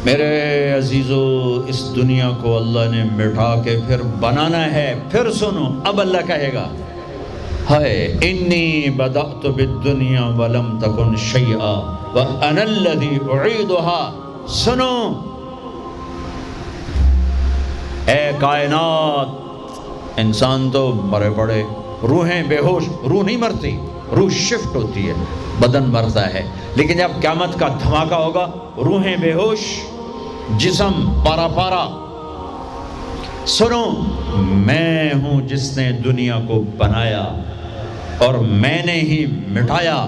میرے عزیزو، اس دنیا کو اللہ نے مٹا کے پھر بنانا ہے۔ پھر سنو، اب اللہ کہے گا ہائے انی بدأت بالدنیا ولم تکن شیئا وانا الذی اعیدها۔ سنو اے کائنات، انسان تو مرے پڑے، روحیں بے ہوش، روح نہیں مرتی، روح شفٹ ہوتی ہے، بدن مرتا ہے، لیکن جب قیامت کا دھماکہ ہوگا روحیں بے ہوش، جسم پارا پارا۔ سنو، میں ہوں جس نے دنیا کو بنایا اور میں نے ہی مٹایا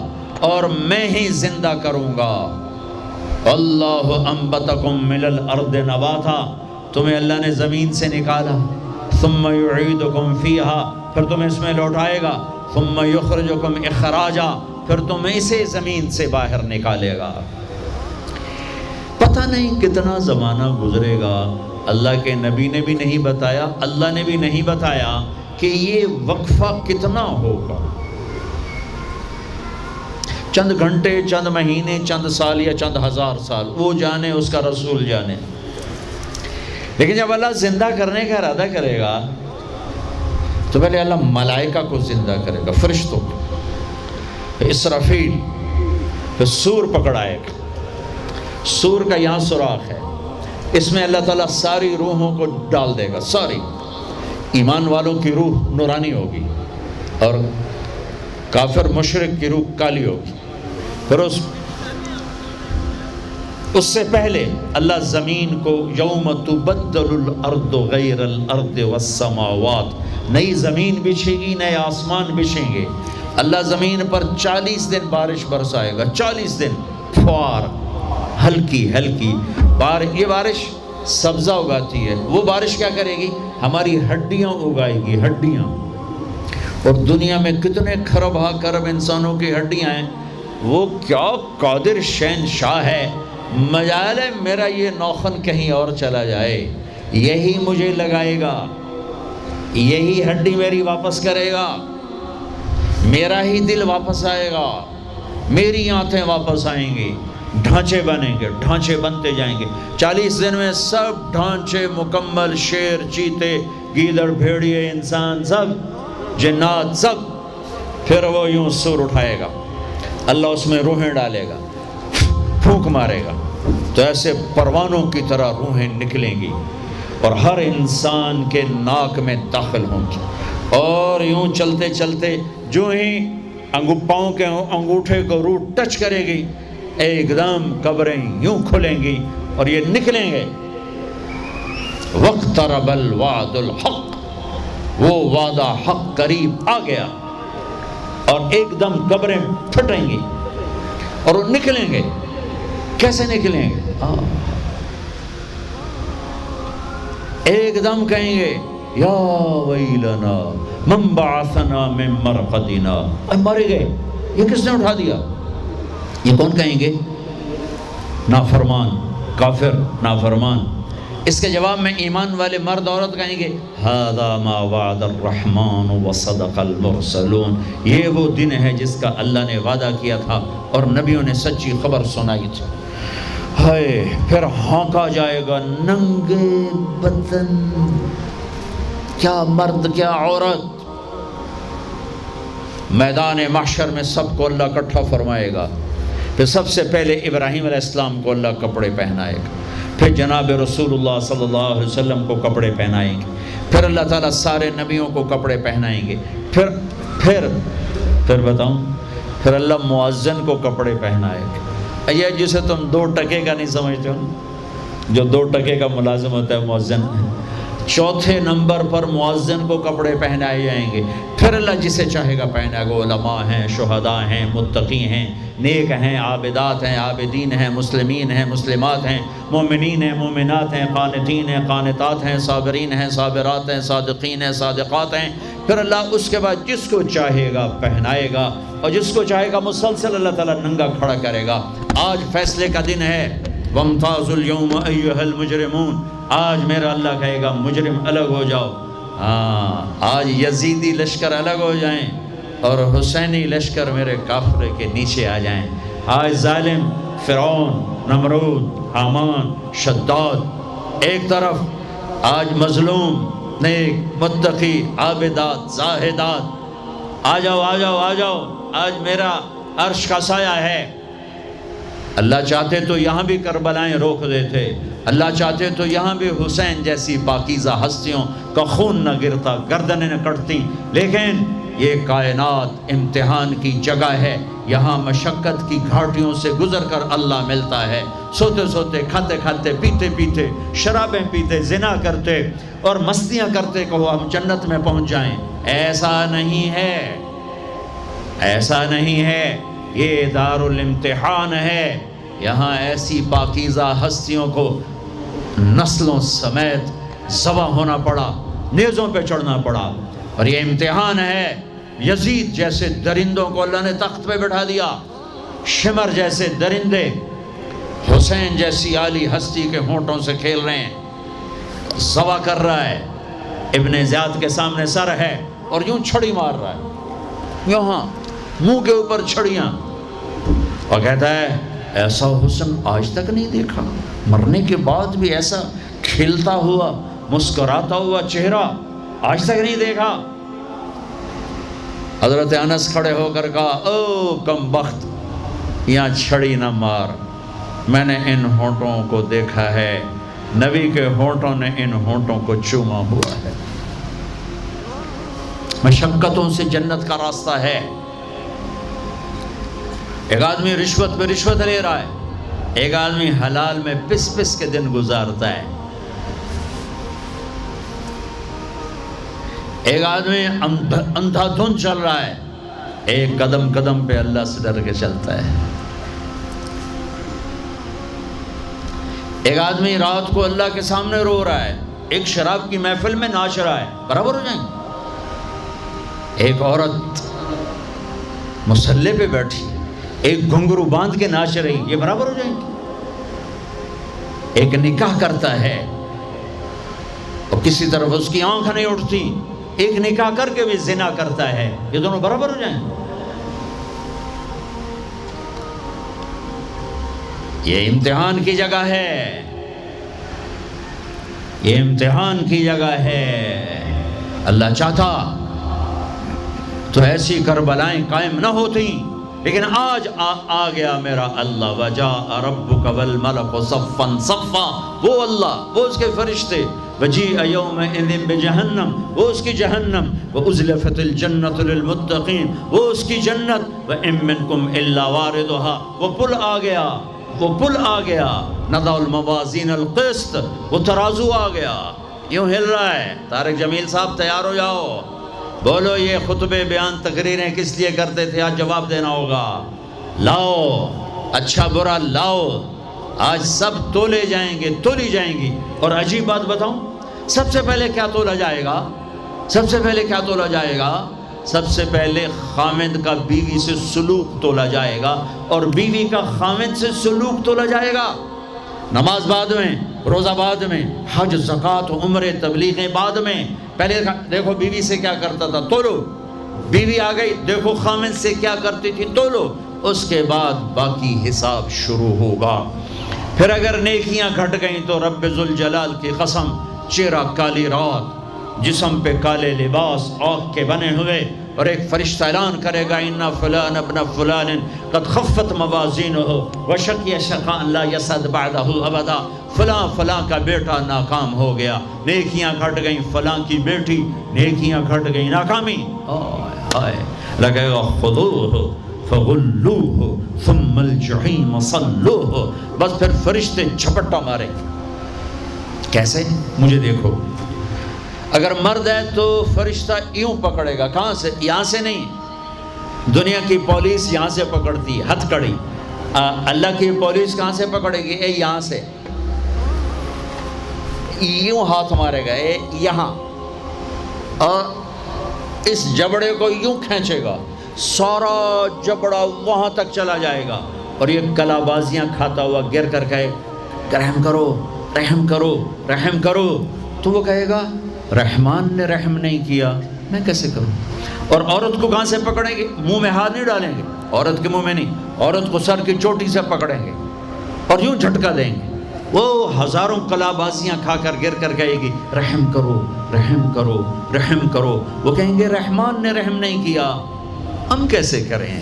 اور میں ہی زندہ کروں گا۔ اللہ انبتکم من الارض نباتا، تمہیں اللہ نے زمین سے نکالا، ثم یعیدکم فیہا، پھر تمہیں اس میں لوٹائے گا، ثم یخرجکم اخراجا، پھر تمہیں اسے زمین سے باہر نکالے گا۔ پتہ نہیں کتنا زمانہ گزرے گا، اللہ کے نبی نے بھی نہیں بتایا، اللہ نے بھی نہیں بتایا کہ یہ وقفہ کتنا ہوگا۔ چند گھنٹے، چند مہینے، چند سال یا چند ہزار سال، وہ جانے، اس کا رسول جانے۔ لیکن جب اللہ زندہ کرنے کا ارادہ کرے گا تو پہلے اللہ ملائکہ کو زندہ کرے گا، فرشتوں کو، پھر اسرافیل، پھر سور پکڑائے گا۔ سور کا یہاں سوراخ ہے، اس میں اللہ تعالیٰ ساری روحوں کو ڈال دے گا، ساری۔ ایمان والوں کی روح نورانی ہوگی اور کافر مشرک کی روح کالی ہوگی۔ پھر اس سے پہلے اللہ زمین کو یوم تبدل الارض غیر الارض والسماوات، نئی زمین بچھے گی، نئے آسمان بچھیں گے۔ اللہ زمین پر 40 دن بارش برسائے گا، 40 دن فوار، ہلکی ہلکی یہ بارش سبزہ اگاتی ہے۔ وہ بارش کیا کرے گی؟ ہماری ہڈیاں اگائے گی، ہڈیاں۔ اور دنیا میں کتنے کھرب ہا کرب انسانوں کی ہڈیاں ہیں، وہ کیا قادر شہنشاہ ہے، مجال ہے میرا یہ نوخن کہیں اور چلا جائے، یہی مجھے لگائے گا، یہی ہڈی میری واپس کرے گا، میرا ہی دل واپس آئے گا، میری آنتیں واپس آئیں گی، ڈھانچے بنیں گے، ڈھانچے بنتے جائیں گے۔ 40 دن میں سب ڈھانچے مکمل، شیر، چیتے، گیدڑ، بھیڑیے، انسان، سب جنات، سب۔ پھر وہ یوں سور اٹھائے گا، اللہ اس میں روحیں ڈالے گا، پھونک مارے گا، تو ایسے پروانوں کی طرح روحیں نکلیں گی اور ہر انسان کے ناک میں داخل ہوں گی، اور یوں چلتے چلتے جو ہی پاؤں کے انگوٹھے کو روح ٹچ کرے گی، ایک دم قبریں یوں کھلیں گی اور یہ نکلیں گے۔ واقترب الوعد الحق، وہ وعدہ حق قریب آ گیا، اور ایک دم قبریں پھٹیں گی اور وہ نکلیں گے۔ کیسے نکلیں گے؟ ایک دم کہیں گے یا ویلنا من بعثنا من مرقدنا، مر گئے، یہ کس نے اٹھا دیا؟ یہ کون کہیں گے؟ نافرمان، کافر، نافرمان۔ اس کے جواب میں ایمان والے مرد عورت کہیں گے ھذا ما وعد الرحمن وصدق المرسلون، یہ وہ دن ہے جس کا اللہ نے وعدہ کیا تھا اور نبیوں نے سچی خبر سنائی تھی۔ ہائے، پھر ہانکا جائے گا، ننگے بدن، کیا مرد کیا عورت، میدان محشر میں سب کو اللہ اکٹھا فرمائے گا۔ پھر سب سے پہلے ابراہیم علیہ السلام کو اللہ کپڑے پہنائے گا، پھر جناب رسول اللہ صلی اللہ علیہ وسلم کو کپڑے پہنائیں گے، پھر اللہ تعالیٰ سارے نبیوں کو کپڑے پہنائیں گے، پھر بتاؤں، پھر اللہ مؤذن کو کپڑے پہنائے گا۔ یہ جسے تم 2 ٹکے کا نہیں سمجھتے ہو، جو 2 ٹکے کا ملازم ہوتا ہے مؤذن، 4تھے نمبر پر مؤذن کو کپڑے پہنائے جائیں گے۔ پھر اللہ جسے چاہے گا پہنائے گا، علماء ہیں، شہداء ہیں، متقی ہیں، نیک ہیں، عابدات ہیں، عابدین ہیں، مسلمین ہیں، مسلمات ہیں، مومنین ہیں، مومنات ہیں، قانتین ہیں، قانتات ہیں، صابرین ہیں، صابرات ہیں، صادقین ہیں، صادقات ہیں۔ پھر اللہ اس کے بعد جس کو چاہے گا پہنائے گا، اور جس کو چاہے گا مسلسل اللہ تعالیٰ ننگا کھڑا کرے گا۔ آج فیصلے کا دن ہے، وَامْتَازُوا الْيَوْمَ أَيُّهَا الْمُجْرِمُونَ، آج میرا اللہ کہے گا مجرم الگ ہو جاؤ۔ آج یزیدی لشکر الگ ہو جائیں اور حسینی لشکر میرے کافرے کے نیچے آ جائیں۔ آج ظالم فرعون، نمرود، حامان، شداد، ایک طرف آج مظلوم، نیک، متقی، عابدات، زاہدات، آ جاؤ آ جاؤ آ جاؤ، آج میرا عرش کا سایہ ہے۔ اللہ چاہتے تو یہاں بھی کربلائیں روک دیتے، اللہ چاہتے تو یہاں بھی حسین جیسی پاکیزہ ہستیوں کا خون نہ گرتا، گردنیں نہ کٹتی، لیکن یہ کائنات امتحان کی جگہ ہے، یہاں مشقت کی گھاٹیوں سے گزر کر اللہ ملتا ہے۔ سوتے سوتے، کھاتے کھاتے، پیتے پیتے، شرابیں پیتے، زنا کرتے اور مستیاں کرتے کہو ہم جنت میں پہنچ جائیں، ایسا نہیں ہے، ایسا نہیں ہے، یہ دار الامتحان ہے۔ یہاں ایسی پاکیزہ ہستیوں کو نسلوں سمیت ذبح ہونا پڑا، نیزوں پہ چڑھنا پڑا، اور یہ امتحان ہے۔ یزید جیسے درندوں کو اللہ نے تخت پہ بٹھا دیا، شمر جیسے درندے حسین جیسی عالی ہستی کے ہونٹوں سے کھیل رہے ہیں، ذبح کر رہا ہے، ابن زیاد کے سامنے سر ہے اور یوں چھڑی مار رہا ہے، یہاں منہ کے اوپر چھڑیاں، اور کہتا ہے ایسا حسن آج تک نہیں دیکھا، مرنے کے بعد بھی ایسا کھلتا ہوا مسکراتا ہوا چہرہ آج تک نہیں دیکھا۔ حضرت انس کھڑے ہو کر کہا او کم بخت، یہاں چھڑی نہ مار، میں نے ان ہونٹوں کو دیکھا ہے، نبی کے ہونٹوں نے ان ہونٹوں کو چوما ہوا ہے۔ مشقتوں سے جنت کا راستہ ہے۔ ایک آدمی رشوت پہ رشوت لے رہا ہے، ایک آدمی حلال میں پس پس کے دن گزارتا ہے، ایک آدمی اندھا دھن چل رہا ہے، ایک قدم قدم پہ اللہ سے ڈر کے چلتا ہے۔ ایک آدمی رات کو اللہ کے سامنے رو رہا ہے، ایک شراب کی محفل میں ناچ رہا ہے، برابر ہو جائیں گے؟ ایک عورت مصلی پہ بیٹھی، ایک گھنگرو باندھ کے ناچ رہی، یہ برابر ہو جائیں گے؟ ایک نکاح کرتا ہے اور کسی طرف اس کی آنکھ نہیں اٹھتی، ایک نکاح کر کے بھی زنا کرتا ہے، یہ دونوں برابر ہو جائیں گے؟ یہ امتحان کی جگہ ہے، یہ امتحان کی جگہ ہے۔ اللہ چاہتا تو ایسی کربلائیں قائم نہ ہوتی، لیکن آج آ گیا میرا اللہ، وجاء ربک والملک صفا صفا، وہ اللہ، وہ اس کے فرشتے، وجیء یومئذ بجہنم، وہ اس کی جہنم، وازلفت الجنۃ للمتقین، وہ اس کی جنت، وان منکم الا واردها، وہ پل آ گیا، وہ پل آ گیا، نضع الموازین القسط، وہ ترازو آ گیا، یوں ہل رہا ہے۔ طارق جمیل صاحب تیار ہو جاؤ، بولو یہ خطبے بیان تقریریں کس لیے کرتے تھے، آج جواب دینا ہوگا، لاؤ اچھا برا لاؤ، آج سب تولے جائیں گے، تولی جائیں گی۔ اور عجیب بات بتاؤں، سب سے پہلے کیا تولا جائے گا؟ سب سے پہلے کیا تولا جائے گا؟ سب سے پہلے خامند کا بیوی سے سلوک تولا جائے گا، اور بیوی کا خامند سے سلوک تولا جائے گا۔ نماز بعد میں، روزہ بعد میں، حج، زکوٰۃ، عمرے، تبلیغیں بعد میں۔ پہلے دیکھو بیوی سے کیا کرتا تھا، تولو، بیوی آ گئی، دیکھو خامند سے کیا کرتی تھی، تولو، اس کے بعد باقی حساب شروع ہوگا۔ پھر اگر نیکیاں گھٹ گئیں تو رب ذوالجلال کی قسم، چہرہ کالی رات، جسم پہ کالے لباس آگ کے بنے ہوئے، اور ایک فرشتہ اعلان کرے گا اِنَّ فُلَانَ ابْنَ فُلَانٍ قَدْ خَفَّتْ مَوَازِينُهُ وَشَقِيَ شَقَاءً لَا يَسْعَدْ بَعْدَهُ أَبَدًا، فلاں فلاں کا بیٹا ناکام ہو گیا، نیکیاں گھٹ گئیں، فلاں کی بیٹی نیکیاں گھٹ گئیں، ناکامی، ہائے لگے گا خُذُوهُ فَغُلُّوهُ ثُمَّ الْجَحِيمَ صَلُّوهُ، بس پھر فرشتے جھپٹا مارے، کیسے؟ مجھے دیکھو، اگر مرد ہے تو فرشتہ یوں پکڑے گا، کہاں سے؟ یہاں سے نہیں، دنیا کی پولیس یہاں سے پکڑتی ہے، ہتھ کڑی، اللہ کی پولیس کہاں سے پکڑے گی؟ یہاں سے، یوں ہاتھ مارے گا یہاں، اور اس جبڑے کو یوں کھینچے گا، سارا جبڑا وہاں تک چلا جائے گا، اور یہ کلا بازیاں کھاتا ہوا گر کر کہے رحم کرو رحم کرو رحم کرو، تو وہ کہے گا رحمان نے رحم نہیں کیا، میں کیسے کروں؟ اور عورت کو کہاں سے پکڑیں گے؟ منہ میں ہاتھ نہیں ڈالیں گے، عورت کے منہ میں نہیں، عورت کو سر کی چوٹی سے پکڑیں گے، اور یوں جھٹکا دیں گے، وہ ہزاروں کلابازیاں کھا کر گر کر کہے گی رحم کرو رحم کرو رحم کرو، وہ کہیں گے رحمان نے رحم نہیں کیا، ہم کیسے کریں؟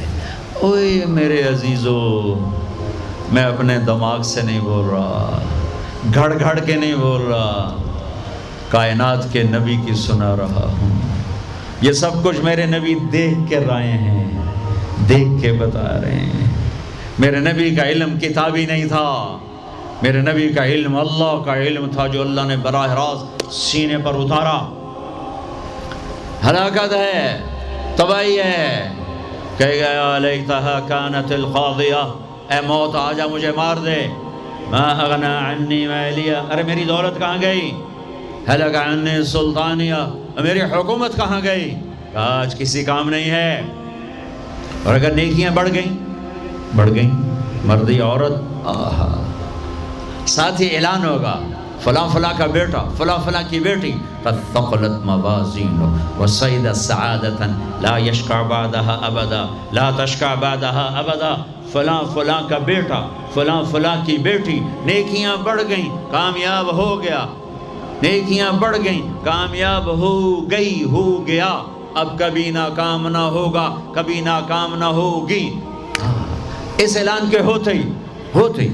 اوے میرے عزیزو، میں اپنے دماغ سے نہیں بول رہا، گھڑ گھڑ کے نہیں بول رہا، کائنات کے نبی کی سنا رہا ہوں۔ یہ سب کچھ میرے نبی دیکھ کے رائے ہیں، دیکھ کے بتا رہے ہیں۔ میرے نبی کا علم کتابی نہیں تھا، میرے نبی کا علم اللہ کا علم تھا جو اللہ نے براہ راست سینے پر اتارا۔ ہلاکت ہے، تباہی ہے، کہے گا یا لیتہا کانت القاضیہ، اے موت آجا مجھے مار دے، ما اغنا عنی مالیہ، ارے میری دولت کہاں گئی؟ ہلک عنی سلطانیہ، میری حکومت کہاں گئی؟ آج کسی کام نہیں ہے۔ اور اگر نیکیاں بڑھ گئیں، مردی عورت، آہا، ساتھ ہی اعلان ہوگا فلاں فلاں کا بیٹا، فلاں فلاں کی بیٹی، قد ثقلت موازین وصعد سعادتا لا یشقع بعدها ابدا، لا تشقع بعدها ابدا، فلاں فلاں کا بیٹا، فلاں فلاں کی بیٹی، نیکیاں بڑھ گئیں، کامیاب ہو گیا، نیکیاں بڑھ گئیں، کامیاب ہو گیا، اب کبھی ناکام نہ ہوگا، کبھی ناکام نہ ہوگی۔ اس اعلان کے ہوتے ہی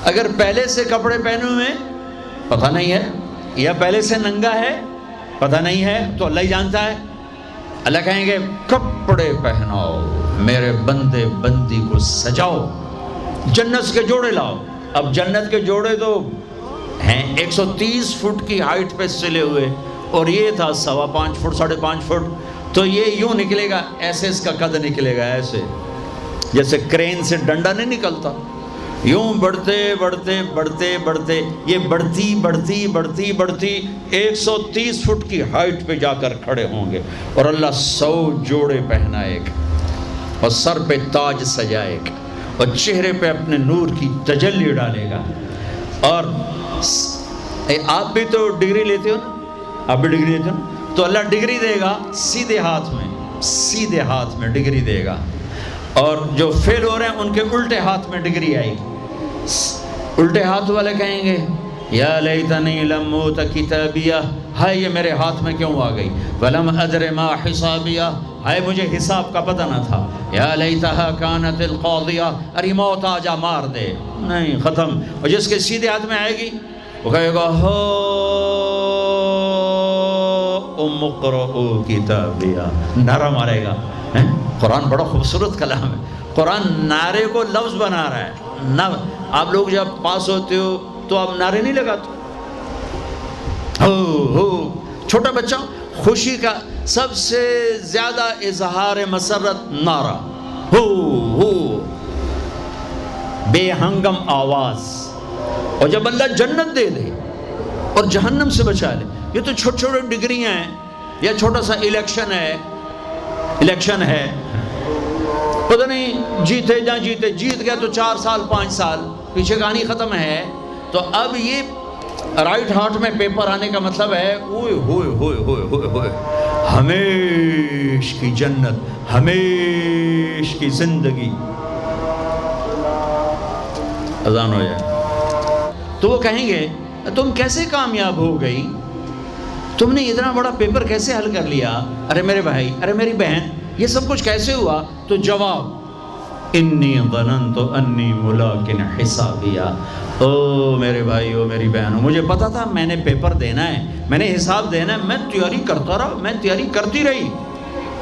اگر پہلے سے کپڑے پہنے ہوئے پتہ نہیں ہے، یا پہلے سے ننگا ہے پتہ نہیں ہے، تو اللہ ہی جانتا ہے۔ اللہ کہیں گے کپڑے پہناؤ، میرے بندے بندی کو سجاؤ، جنت کے جوڑے لاؤ۔ اب جنت کے جوڑے تو ہیں 130 فٹ کی ہائٹ پہ سلے ہوئے، اور یہ تھا 5.25 فٹ 5.5 فٹ، تو یہ یوں نکلے گا، ایسے اس کا قد نکلے گا، ایسے جیسے کرین سے ڈنڈا نہیں نکلتا، یوں بڑھتے بڑھتے بڑھتے بڑھتے یہ بڑھتی 130 فٹ کی ہائٹ پہ جا کر کھڑے ہوں گے، اور اللہ 100 جوڑے پہنائے گا، اور سر پہ تاج سجائے گا، اور چہرے پہ اپنے نور کی تجلی ڈالے گا۔ اور آپ بھی تو ڈگری لیتے ہو نا، آپ بھی ڈگری لیتے ہو نا، تو اللہ ڈگری دے گا سیدھے ہاتھ میں ڈگری دے گا، اور جو فیل ہو رہے ہیں ان کے الٹے ہاتھ میں ڈگری آئے گی۔ الٹے ہاتھ والے کہیں گے یا لیتنی لم اوت کتابیہ، ہائے یہ میرے ہاتھ میں کیوں آ گئی، ولم ادر ما حسابیہ، ہائے مجھے حساب کا پتہ نہ تھا، یا لیتہا کانت القاضیہ، ارے موت آ جا مار دے، نہیں ختم۔ اور جس کے سیدھے ہاتھ میں آئے گی وہ کہے گا ہو ام اقرؤ کتابیہ، نعرہ مارے گا۔ قرآن بڑا خوبصورت کلام ہے، قرآن نعرے کو لفظ بنا رہا ہے۔ آپ لوگ جب پاس ہوتے ہو تو آپ نعرے نہیں لگاتے، ہو چھوٹا بچہ خوشی کا سب سے زیادہ اظہار مسرت نعرہ، ہو بے ہنگم آواز۔ اور جب اللہ جنت دے دے اور جہنم سے بچا لے، یہ تو چھوٹے چھوٹے ڈگریاں ہیں، یا چھوٹا سا الیکشن ہے، پتہ نہیں جیتے جا جیتے، جیت گیا تو 4 سال 5 سال، پیچھے کہانی ختم ہے۔ تو اب یہ رائٹ ہارٹ میں پیپر آنے کا مطلب ہے اوئے ہوئے ہوئے ہوئے ہوئے ہوئے، ہمیش کی جنت، ہمیش کی زندگی۔ اذان ہو جائے تو وہ کہیں گے تم کیسے کامیاب ہو گئی، تم نے اتنا بڑا پیپر کیسے حل کر لیا، ارے میرے بھائی، ارے میری بہن، یہ سب کچھ کیسے ہوا؟ تو جواب انی ظننت انی ملاق حسابیہ، او میرے بھائی، او میری بہن، مجھے پتا تھا میں نے پیپر دینا ہے، میں نے حساب دینا ہے، میں تیاری کرتا رہا، میں تیاری کرتی رہی۔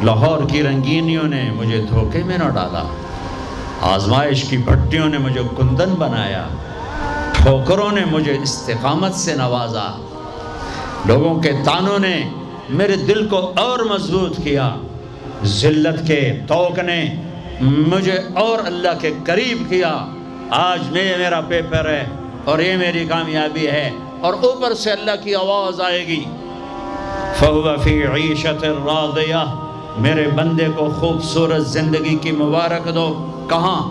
لاہور کی رنگینیوں نے مجھے دھوکے میں نہ ڈالا، آزمائش کی بھٹیوں نے مجھے کندن بنایا، ٹھوکروں نے مجھے استقامت سے نوازا، لوگوں کے تانوں نے میرے دل کو اور مضبوط کیا، ذلت کے توق نے مجھے اور اللہ کے قریب کیا۔ آج میرا پیپر ہے اور یہ میری کامیابی ہے، اور اوپر سے اللہ کی آواز آئے گی فَهُوَ فِي عِيشَةٍ رَاضِيَةٍ، میرے بندے کو خوبصورت زندگی کی مبارک دو۔ کہاں؟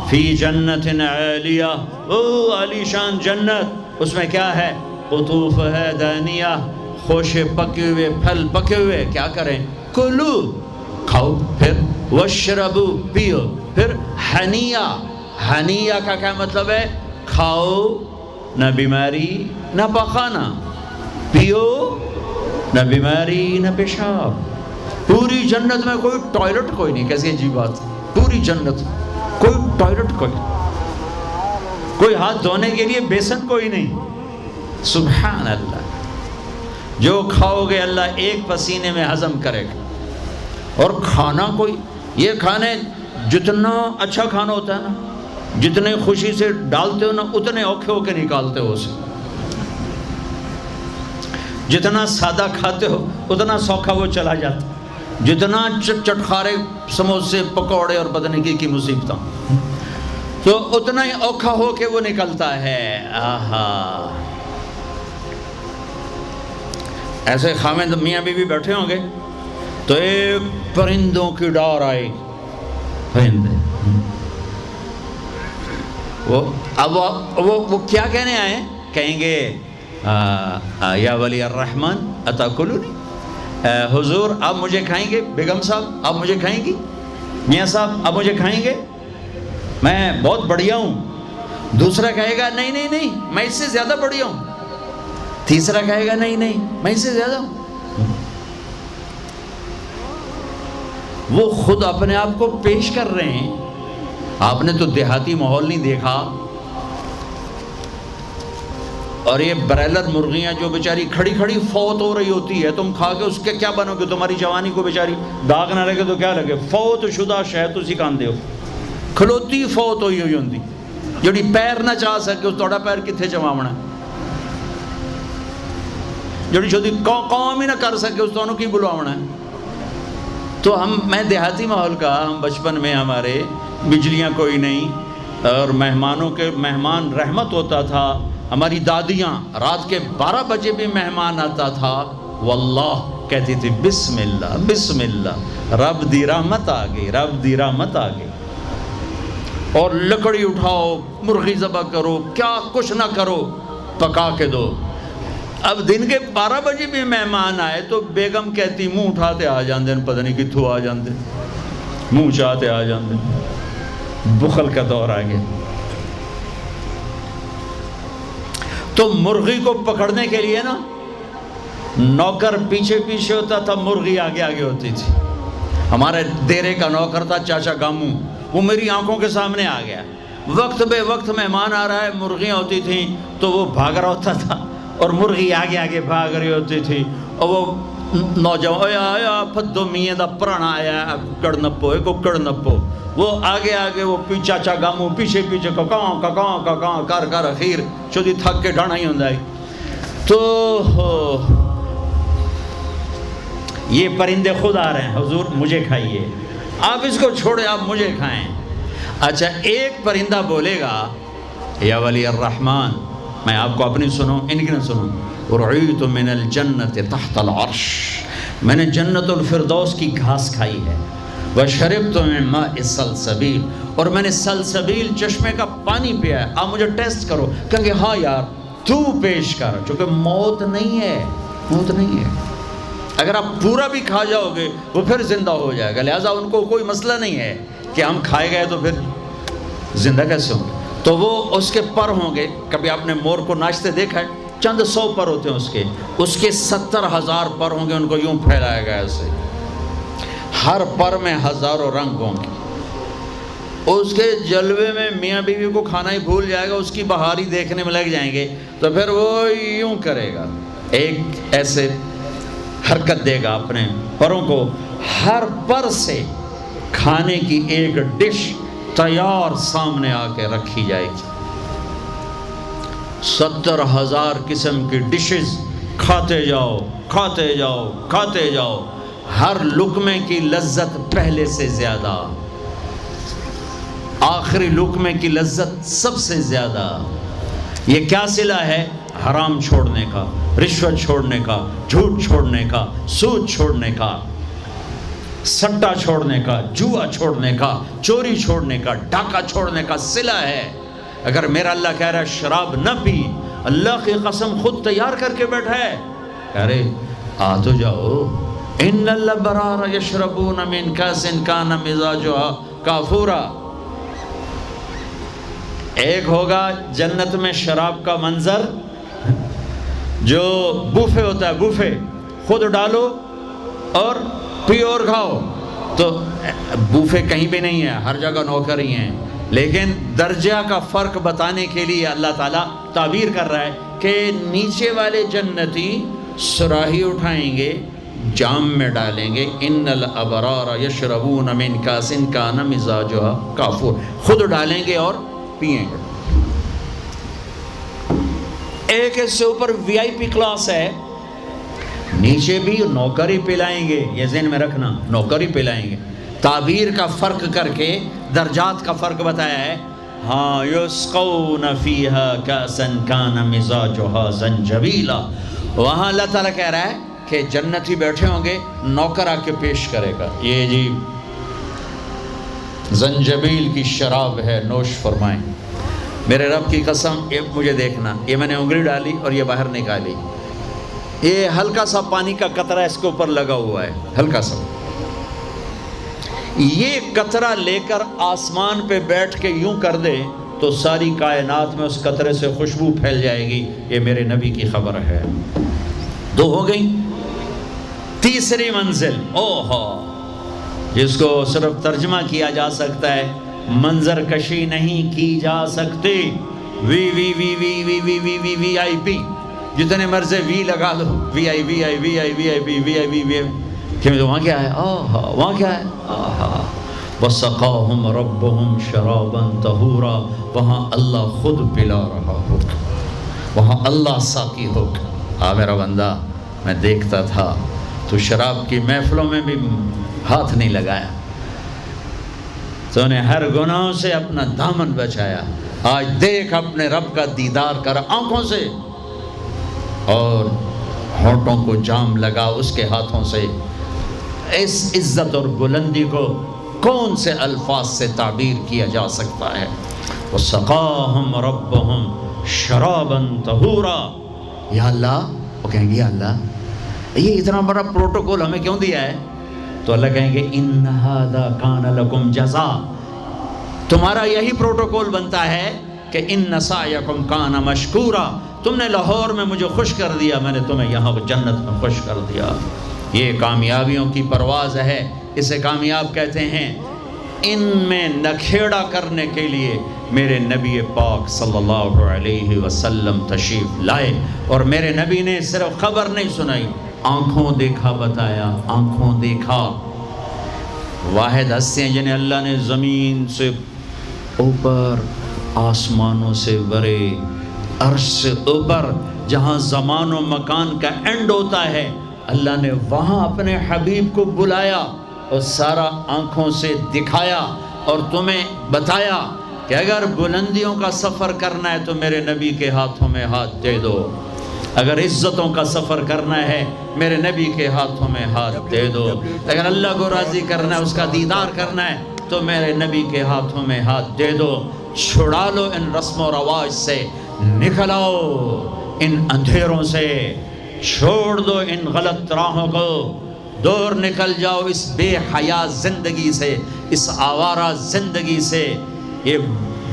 فی جنت عالیہ، او عالی شان جنت، اس میں کیا ہے؟ قطوف ہے دانیہ، خوشے پکے ہوئے، پھل پکے ہوئے، کیا کریں؟ کلو، کھاؤ، پھر وشربو، پیو، پھر ہنیا، ہنیا کا کیا مطلب ہے؟ کھاؤ نہ بیماری نہ پخانا، پیو نہ بیماری نہ پیشاب۔ پوری جنت میں کوئی ٹوائلٹ کوئی نہیں، کیسی عجیب بات، پوری جنت کوئی ٹوائلٹ کوئی ہاتھ دھونے کے لیے بیسن کوئی نہیں۔ سبحان اللہ، جو کھاؤ گے اللہ ایک پسینے میں ہضم کرے گا۔ اور کھانا کوئی، یہ کھانے جتنا اچھا کھانا ہوتا ہے نا، جتنے خوشی سے ڈالتے ہو نا اتنے اوکھے ہو کے نکالتے ہو اسے، جتنا سادہ کھاتے ہو اتنا سوکھا وہ چلا جاتا، جتنا چٹخارے سموسے پکوڑے اور بدنگی کی مصیبتیں تو اتنا ہی اوکھا ہو کے وہ نکلتا ہے۔ آہا، ایسے خامد میاں بیوی بیٹھے ہوں گے تو ایک پرندوں کی ڈار آئے گی، پرندے وہ کیا کہنے آئے؟ کہیں گے یا ولی الرحمن اتاکلونی، حضور آپ مجھے کھائیں گے؟ بیگم صاحب آپ مجھے کھائیں گی؟ میاں صاحب آپ مجھے کھائیں گے؟ میں بہت بڑھیا ہوں۔ دوسرا کہے گا نہیں نہیں نہیں میں اس سے زیادہ بڑھیا ہوں۔ تیسرا کہے گا نہیں نہیں میں اس سے زیادہ ہوں۔ وہ خود اپنے آپ کو پیش کر رہے ہیں۔ آپ نے تو دیہاتی ماحول نہیں دیکھا، اور یہ برائلر مرغیاں جو بیچاری کھڑی کھڑی فوت ہو رہی ہوتی ہے، تم کھا کے اس کے کیا بنو گے؟ تمہاری جوانی کو بیچاری داغ نہ لگے تو کیا لگے؟ فوت شدہ شہد اسی کان دے ہو، کھلوتی فوت ہوئی ہوئی ہوندی، جڑی پیر نہ چاہ سکے اس توڑا پیر کتھے چماونا، جڑی شدی قوم ہی نہ کر سکے اس تو کی بلواونا ہے۔ تو میں دیہاتی ماحول کا، ہم بچپن میں ہمارے بجلیاں کوئی نہیں، اور مہمان رحمت ہوتا تھا۔ ہماری دادیاں رات کے 12 بجے بھی مہمان آتا تھا، واللہ کہتی تھی بسم اللہ بسم اللہ، رب دی رحمت آ گئی، رب دی رحمت آ گئی۔ اور لکڑی اٹھاؤ، مرغی ذبح کرو، کیا کچھ نہ کرو، پکا کے دو۔ اب دن کے 12 بجے بھی مہمان آئے تو بیگم کہتی منہ اٹھاتے آ جاندے، پتہ نہیں کتھوں آ جاندے، منہ چاہتے آ جاندے، بخل کا دور آ گیا۔ تو مرغی کو پکڑنے کے لیے نا نوکر پیچھے پیچھے ہوتا تھا، مرغی آگے آگے ہوتی تھی۔ ہمارے دیرے کا نوکر تھا چاچا گاموں، وہ میری آنکھوں کے سامنے آ گیا، وقت بے وقت مہمان آ رہا ہے، مرغیاں ہوتی تھیں تو وہ بھاگ رہا ہوتا تھا اور مرغی آگے آگے بھاگ رہی ہوتی تھی، اور وہ نوجوان آیا پھدو میاں دا پرانا آیا ککڑ نپو ککڑ نپو، وہ آگے آگے وہ چاچا گاموں پیچھے پیچھے ککاں ککاں ککاں کر کر اخیر چودی تھک کے ڈھانا ہی ہوں ہے۔ تو یہ پرندے خود آ رہے ہیں، حضور مجھے کھائیے، آپ اس کو چھوڑے آپ مجھے کھائیں۔ اچھا ایک پرندہ بولے گا یا ولی الرحمن، میں آپ کو اپنی سنوں ان کی نہ سنوں، رعیت من الجنت تحت العرش، میں نے جنت الفردوس کی گھاس کھائی ہے، وشربت من ماء سلسبیل، اور میں نے سلسبیل چشمے کا پانی پیا ہے، آپ مجھے ٹیسٹ کرو۔ کہیں گے ہاں یار تو پیش کر، چونکہ موت نہیں ہے، موت نہیں ہے، اگر آپ پورا بھی کھا جاؤ گے وہ پھر زندہ ہو جائے گا، لہٰذا ان کو کوئی مسئلہ نہیں ہے کہ ہم کھائے گئے تو پھر زندہ کیسے ہوں گے۔ تو وہ اس کے پر ہوں گے، کبھی آپ نے مور کو ناچتے دیکھا ہے، چند 100 پر ہوتے ہیں اس کے 70,000 پر ہوں گے، ان کو یوں پھیلایا گیا ایسے، ہر پر میں ہزاروں رنگ ہوں گے۔ اس کے جلوے میں میاں بیوی کو کھانا ہی بھول جائے گا، اس کی بہاری دیکھنے میں لگ جائیں گے، تو پھر وہ یوں کرے گا، ایک ایسے حرکت دے گا اپنے پروں کو، ہر پر سے کھانے کی ایک ڈش تیار سامنے آ کے رکھی جائے گی، 70,000 قسم کی ڈشز، کھاتے جاؤ کھاتے جاؤ کھاتے جاؤ، ہر لقمے کی لذت پہلے سے زیادہ، آخری لقمے کی لذت سب سے زیادہ۔ یہ کیا صلہ ہے؟ حرام چھوڑنے کا، رشوت چھوڑنے کا، جھوٹ چھوڑنے کا، سود چھوڑنے کا، سٹا چھوڑنے کا، جوا چھوڑنے کا، چوری چھوڑنے کا، ڈاکہ چھوڑنے کا صلہ ہے۔ اگر میرا اللہ کہہ رہا ہے شراب نہ پی، اللہ کی قسم خود تیار کر کے بیٹھا ہے، کہہ رہے آ تو جاؤ، ان الابرار یشربون من کاس کان مزاجها کافورا، ایک ہوگا جنت میں شراب کا منظر، جو بوفے ہوتا ہے، بوفے خود ڈالو اور پیو اور کھاؤ. تو بوفے کہیں بھی نہیں ہے، ہر جگہ نوکر ہی ہیں، لیکن درجہ کا فرق بتانے کے لیے اللہ تعالیٰ تعبیر کر رہا ہے کہ نیچے والے جنتی صراحی اٹھائیں گے، جام میں ڈالیں گے، ان الابرار یشربون من کاس کان مزاجھا کافور، خود ڈالیں گے اور پیئیں گے. ایک اس سے اوپر وی آئی پی کلاس ہے، نیچے بھی نوکر ہی پلائیں گے، یہ ذہن میں رکھنا، نوکر ہی پلائیں گے. تعبیر کا فرق کر کے درجات کا فرق بتایا ہے. ہاں یسقون فیہا کاسا کان مزاجھا زنجبیلا، وہاں اللہ تعالیٰ کہہ رہا ہے کہ جنتی بیٹھے ہوں گے، نوکر آ کے پیش کرے گا، یہ جی زنجبیل کی شراب ہے، نوش فرمائیں. میرے رب کی قسم، یہ مجھے دیکھنا، یہ میں نے انگلی ڈالی اور یہ باہر نکالی، یہ ہلکا سا پانی کا قطرہ اس کے اوپر لگا ہوا ہے، ہلکا سا. یہ قطرہ لے کر آسمان پہ بیٹھ کے یوں کر دے تو ساری کائنات میں اس قطرے سے خوشبو پھیل جائے گی. یہ میرے نبی کی خبر ہے. 2 ہو گئی. تیسری منزل، اوہو، جس کو صرف ترجمہ کیا جا سکتا ہے، منظر کشی نہیں کی جا سکتی. وی وی وی وی وی وی وی وی وی آئی پی، جتنے مرضی وی لگا دو، وی آئی وی آئی وی آئی وی آئی پی وی آئی وی وی آئی. کہ وہاں کیا ہے؟ آہا، وہاں کیا ہے؟ آہا، وَسَقَاهُمْ رَبُّهُمْ شَرَابًا طَهُورًا، وہاں اللہ خود پلا رہا ہوگا، وہاں اللہ ساقی ہوگا. میرا بندہ، میں دیکھتا تھا تو شراب کی محفلوں میں بھی ہاتھ نہیں لگایا، تو نے ہر گناہوں سے اپنا دامن بچایا. آج دیکھ اپنے رب کا دیدار کر آنکھوں سے، اور ہونٹوں کو جام لگا اس کے ہاتھوں سے. اس عزت اور بلندی کو کون سے الفاظ سے تعبیر کیا جا سکتا ہے؟ وَسَقَاهُمْ رَبُّهُمْ شَرَابًا طَهُورًا. یا اللہ، وہ کہیں گے یا اللہ یہ اتنا بڑا پروٹوکول ہمیں کیوں دیا ہے؟ تو اللہ کہیں گے اِنَّ هَذَا كَانَ لَكُمْ جَزَاءً، تمہارا یہی پروٹوکول بنتا ہے کہ اِنَّ سَعْيَكُمْ كَانَ مَشْكُورًا، تم نے لاہور میں مجھے خوش کر دیا، میں نے تمہیں یہاں جنت میں خوش کر دیا. یہ کامیابیوں کی پرواز ہے، اسے کامیاب کہتے ہیں. ان میں نکھیڑا کرنے کے لیے میرے نبی پاک صلی اللہ علیہ وسلم تشریف لائے، اور میرے نبی نے صرف خبر نہیں سنائی، آنکھوں دیکھا بتایا. آنکھوں دیکھا. واحد ہستیاں جنہیں اللہ نے زمین سے اوپر، آسمانوں سے برے، عرش سے اوپر، جہاں زمان و مکان کا اینڈ ہوتا ہے، اللہ نے وہاں اپنے حبیب کو بلایا اور سارا آنکھوں سے دکھایا اور تمہیں بتایا کہ اگر بلندیوں کا سفر کرنا ہے تو میرے نبی کے ہاتھوں میں ہاتھ دے دو، اگر عزتوں کا سفر کرنا ہے میرے نبی کے ہاتھوں میں ہاتھ دے دو، اگر اللہ کو راضی کرنا ہے، اس کا دیدار کرنا ہے تو میرے نبی کے ہاتھوں میں ہاتھ دے دو. چھڑا لو ان رسم و رواج سے، نکل آؤ ان اندھیروں سے، چھوڑ دو ان غلط راہوں کو، دور نکل جاؤ اس بے حیا زندگی سے، اس آوارہ زندگی سے. یہ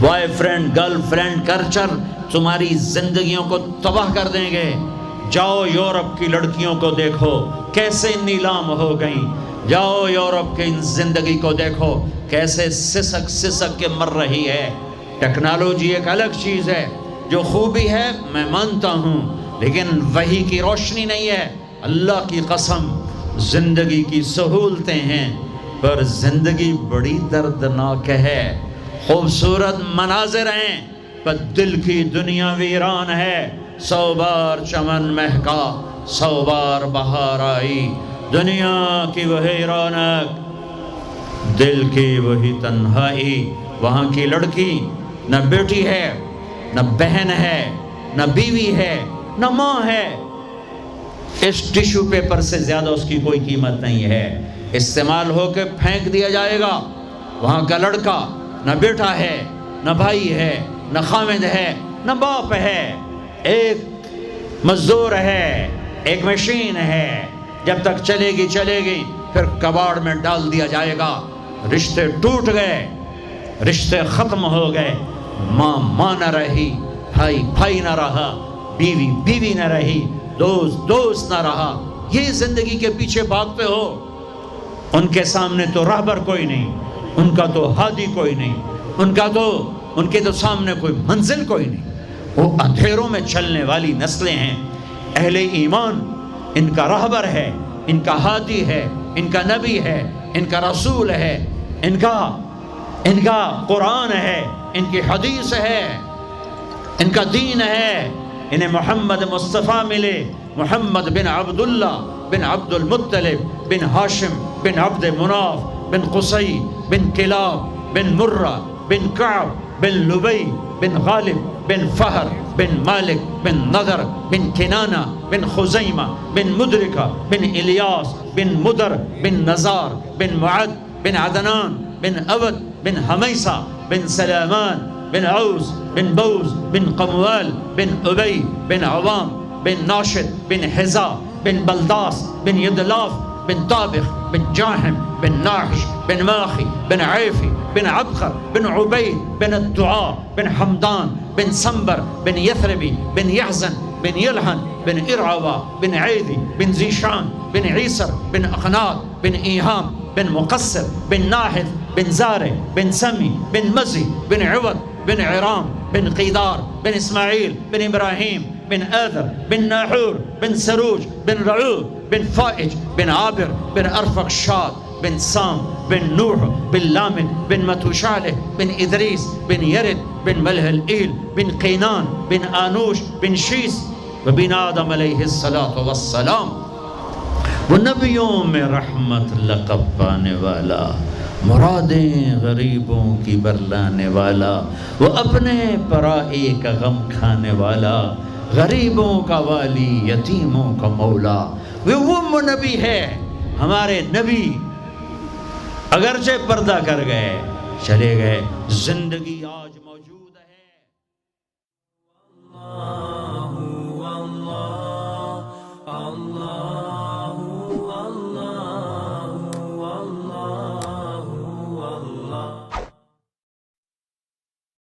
boy friend girl friend culture تمہاری زندگیوں کو تباہ کر دیں گے. جاؤ یورپ کی لڑکیوں کو دیکھو کیسے نیلام ہو گئیں، جاؤ یورپ کی زندگی کو دیکھو کیسے سسک سسک کے مر رہی ہے. ٹیکنالوجی ایک الگ چیز ہے، جو خوبی ہے میں مانتا ہوں، لیکن وحی کی روشنی نہیں ہے. اللہ کی قسم زندگی کی سہولتیں ہیں، پر زندگی بڑی دردناک ہے. خوبصورت مناظر ہیں پر دل کی دنیا ویران ہے. 100 بار چمن مہکا، 100 بار بہار آئی، دنیا کی وہی رونق، دل کی وہی تنہائی. وہاں کی لڑکی نہ بیٹی ہے، نہ بہن ہے، نہ بیوی ہے، نہ ماں ہے. اس ٹیشو پیپر سے زیادہ اس کی کوئی قیمت نہیں ہے، استعمال ہو کے پھینک دیا جائے گا. وہاں کا لڑکا نہ بیٹا ہے، نہ بھائی ہے، نہ خامد ہے، نہ باپ ہے، ایک مزدور ہے، ایک مشین ہے. جب تک چلے گی چلے گی، پھر کباڑ میں ڈال دیا جائے گا. رشتے ٹوٹ گئے، رشتے ختم ہو گئے، ماں ماں نہ رہی، بھائی بھائی نہ رہا، بیوی بیوی نہ رہی، دوست دوست نہ رہا، یہ زندگی کے پیچھے بھاگتے ہو۔ ان کے سامنے تو راہبر کوئی نہیں، ان کا تو ہادی کوئی نہیں، ان کے تو سامنے کوئی منزل کوئی نہیں، وہ اندھیروں میں چلنے والی نسلیں ہیں۔ اہل ایمان ان کا راہبر ہے، ان کا ہادی ہے، ان کا نبی ہے، ان کا رسول ہے، ان کا قرآن ہے، ان کی حدیث ہے، ان کا دین ہے۔ انہیں محمد مصطفیٰ ملے، محمد بن عبداللہ بن عبد المطلب بن ہاشم بن عبد مناف بن قصی بن کلاب بن مرہ بن کعب بن لبی بن غالب بن فہر بن مالک بن نضر بن کنانہ بن خزیمہ بن مدرکہ بن الیاس بن مدر بن نزار بن معد بن عدنان بن عبد بن حمیسہ بن سلامان بن عوز بن بوز بن قموال بن ابی بن عوام بن ناشد بن حزا بن بلداس بن یدلاف بن طابخ بن جاحم بن ناحش بن ماخی بن عیفی بن عبخر بن عبید بن الدعاء بن حمدان بن سنبر بن یثربی بن یحزن بن یلحن بن ارعوا بن عیدی بن زیشان بن عیسر بن اخنات بن ایہام بن مقصر بن ناحث بن زارع بن سمی بن مزی بن عوض بن عرام بن قیدار بن اسماعیل بن ابراہیم بن آذر بن ناحور بن سروج بن رعوب بن فائج بن عابر بن ارفقشاد بن سام بن نوح بن لامن بن متوشالح بن ادریس بن یرد بن ملح الایل بن قینان بن آنوش بن شیس وبن آدم علیہ السلام۔ وہ نبیوں میں رحمت لقب پانے والا، مرادیں غریبوں کی برلانے والا، وہ اپنے پرائی کا غم کھانے والا، غریبوں کا والی، یتیموں کا مولا، وہ نبی ہے۔ ہمارے نبی اگرچہ پردہ کر گئے، چلے گئے، زندگی آج موجود ہے۔